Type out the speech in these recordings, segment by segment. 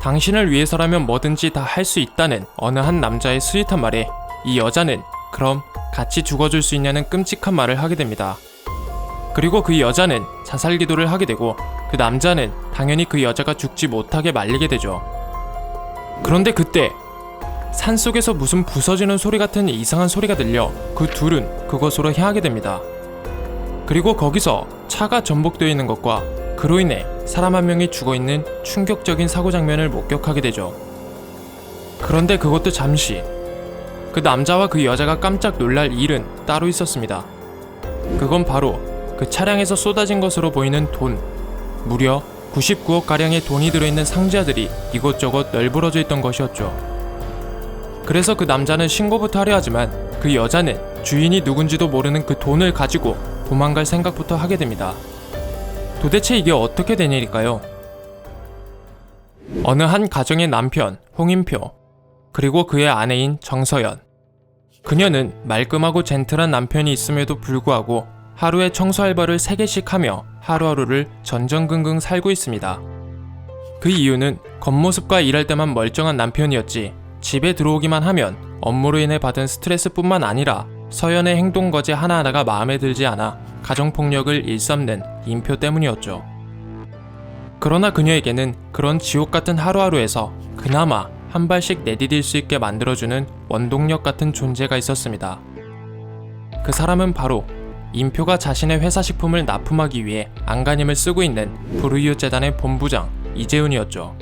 당신을 위해서라면 뭐든지 다 할 수 있다는 어느 한 남자의 스윗한 말에 이 여자는 그럼 같이 죽어줄 수 있냐는 끔찍한 말을 하게 됩니다. 그리고 그 여자는 자살 기도를 하게 되고 그 남자는 당연히 그 여자가 죽지 못하게 말리게 되죠. 그런데 그때 산속에서 무슨 부서지는 소리 같은 이상한 소리가 들려 그 둘은 그곳으로 향하게 됩니다. 그리고 거기서 차가 전복되어 있는 것과 그로 인해 사람 한 명이 죽어있는 충격적인 사고 장면을 목격하게 되죠. 그런데 그것도 잠시 그 남자와 그 여자가 깜짝 놀랄 일은 따로 있었습니다. 그건 바로 그 차량에서 쏟아진 것으로 보이는 돈, 무려 99억가량의 돈이 들어있는 상자들이 이곳저곳 널브러져 있던 것이었죠. 그래서 그 남자는 신고부터 하려 하지만 그 여자는 주인이 누군지도 모르는 그 돈을 가지고 도망갈 생각부터 하게 됩니다. 도대체 이게 어떻게 된 일일까요? 어느 한 가정의 남편 홍인표, 그리고 그의 아내인 정서연. 그녀는 말끔하고 젠틀한 남편이 있음에도 불구하고 하루에 청소 알바를 3개씩 하며 하루하루를 전전긍긍 살고 있습니다. 그 이유는 겉모습과 일할 때만 멀쩡한 남편이었지 집에 들어오기만 하면 업무로 인해 받은 스트레스뿐만 아니라 서연의 행동 거지 하나하나가 마음에 들지 않아 가정폭력을 일삼는 인표 때문이었죠. 그러나 그녀에게는 그런 지옥같은 하루하루에서 그나마 한 발씩 내디딜 수 있게 만들어주는 원동력 같은 존재가 있었습니다. 그 사람은 바로 인표가 자신의 회사 식품을 납품하기 위해 안간힘을 쓰고 있는 불우이웃재단의 본부장 이재훈이었죠.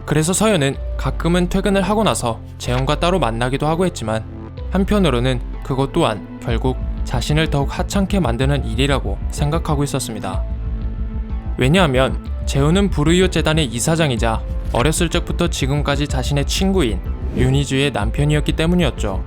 그래서 서연은 가끔은 퇴근을 하고 나서 재훈과 따로 만나기도 하고 했지만 한편으로는 그것 또한 결국 자신을 더욱 하찮게 만드는 일이라고 생각하고 있었습니다. 왜냐하면 재훈은 불우이웃재단의 이사장이자 어렸을 적부터 지금까지 자신의 친구인 윤희주의 남편이었기 때문이었죠.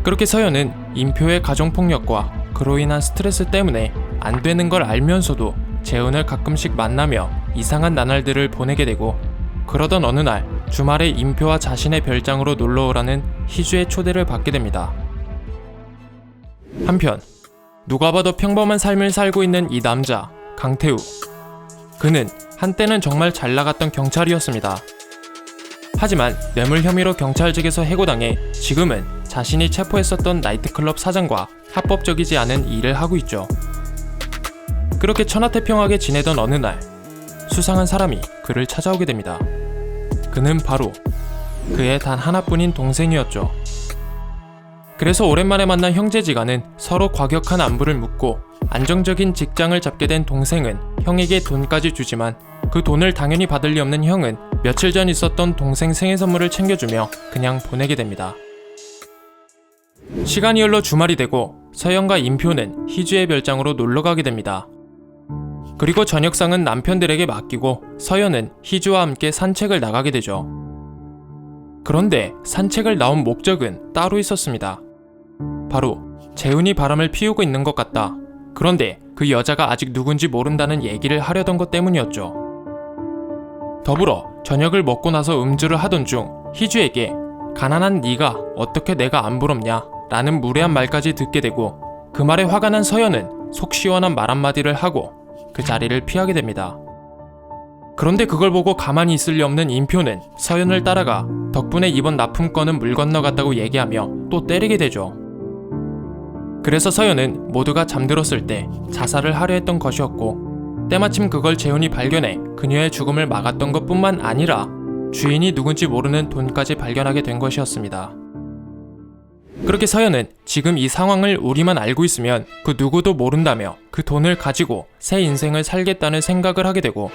그렇게 서연은 인표의 가정폭력과 그로 인한 스트레스 때문에 안 되는 걸 알면서도 재훈을 가끔씩 만나며 이상한 나날들을 보내게 되고, 그러던 어느 날 주말에 인표와 자신의 별장으로 놀러오라는 희주의 초대를 받게 됩니다. 한편 누가 봐도 평범한 삶을 살고 있는 이 남자 강태우. 그는 한때는 정말 잘 나갔던 경찰이었습니다. 하지만 뇌물 혐의로 경찰직에서 해고당해 지금은 자신이 체포했었던 나이트클럽 사장과 합법적이지 않은 일을 하고 있죠. 그렇게 천하태평하게 지내던 어느 날 수상한 사람이 그를 찾아오게 됩니다. 그는 바로 그의 단 하나뿐인 동생이었죠. 그래서 오랜만에 만난 형제지간은 서로 과격한 안부를 묻고 안정적인 직장을 잡게 된 동생은 형에게 돈까지 주지만 그 돈을 당연히 받을 리 없는 형은 며칠 전 있었던 동생 생일 선물을 챙겨주며 그냥 보내게 됩니다. 시간이 흘러 주말이 되고 서연과 인표는 희주의 별장으로 놀러가게 됩니다. 그리고 저녁상은 남편들에게 맡기고 서연은 희주와 함께 산책을 나가게 되죠. 그런데 산책을 나온 목적은 따로 있었습니다. 바로 재훈이 바람을 피우고 있는 것 같다. 그런데 그 여자가 아직 누군지 모른다는 얘기를 하려던 것 때문이었죠. 더불어 저녁을 먹고 나서 음주를 하던 중 희주에게 가난한 네가 어떻게 내가 안 부럽냐 라는 무례한 말까지 듣게 되고, 그 말에 화가 난 서연은 속 시원한 말 한마디를 하고 그 자리를 피하게 됩니다. 그런데 그걸 보고 가만히 있을 리 없는 인표는 서연을 따라가 덕분에 이번 납품건은 물 건너갔다고 얘기하며 또 때리게 되죠. 그래서 서연은 모두가 잠들었을 때 자살을 하려 했던 것이었고, 때마침 그걸 재훈이 발견해 그녀의 죽음을 막았던 것뿐만 아니라 주인이 누군지 모르는 돈까지 발견하게 된 것이었습니다. 그렇게 서연은 지금 이 상황을 우리만 알고 있으면 그 누구도 모른다며 그 돈을 가지고 새 인생을 살겠다는 생각을 하게 되고,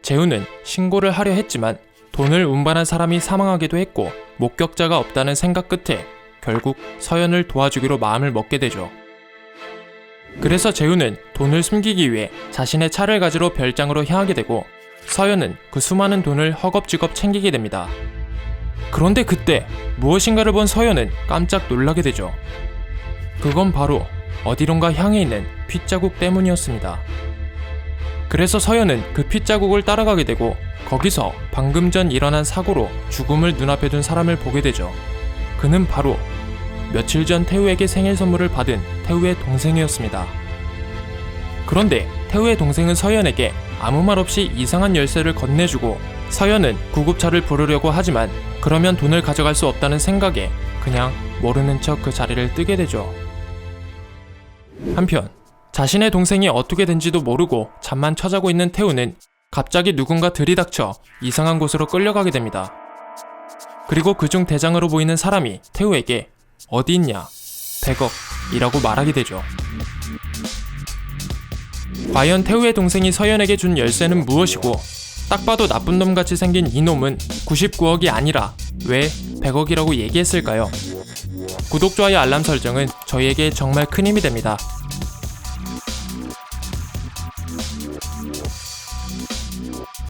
재훈은 신고를 하려 했지만 돈을 운반한 사람이 사망하기도 했고 목격자가 없다는 생각 끝에 결국 서연을 도와주기로 마음을 먹게 되죠. 그래서 재훈은 돈을 숨기기 위해 자신의 차를 가지러 별장으로 향하게 되고, 서연은 그 수많은 돈을 허겁지겁 챙기게 됩니다. 그런데 그때 무엇인가를 본 서연은 깜짝 놀라게 되죠. 그건 바로 어디론가 향해 있는 핏자국 때문이었습니다. 그래서 서연은 그 핏자국을 따라가게 되고 거기서 방금 전 일어난 사고로 죽음을 눈앞에 둔 사람을 보게 되죠. 그는 바로 며칠 전 태우에게 생일 선물을 받은 태우의 동생이었습니다. 그런데 태우의 동생은 서연에게 아무 말 없이 이상한 열쇠를 건네주고 서연은 구급차를 부르려고 하지만 그러면 돈을 가져갈 수 없다는 생각에 그냥 모르는 척 그 자리를 뜨게 되죠. 한편 자신의 동생이 어떻게 된지도 모르고 잠만 쳐자고 있는 태우는 갑자기 누군가 들이닥쳐 이상한 곳으로 끌려가게 됩니다. 그리고 그중 대장으로 보이는 사람이 태우에게 어디 있냐 100억이라고 말하게 되죠. 과연 태우의 동생이 서연에게 준 열쇠는 무엇이고 딱 봐도 나쁜 놈같이 생긴 이놈은 99억이 아니라 왜 100억이라고 얘기했을까요? 구독, 좋아요, 알람 설정은 저희에게 정말 큰 힘이 됩니다.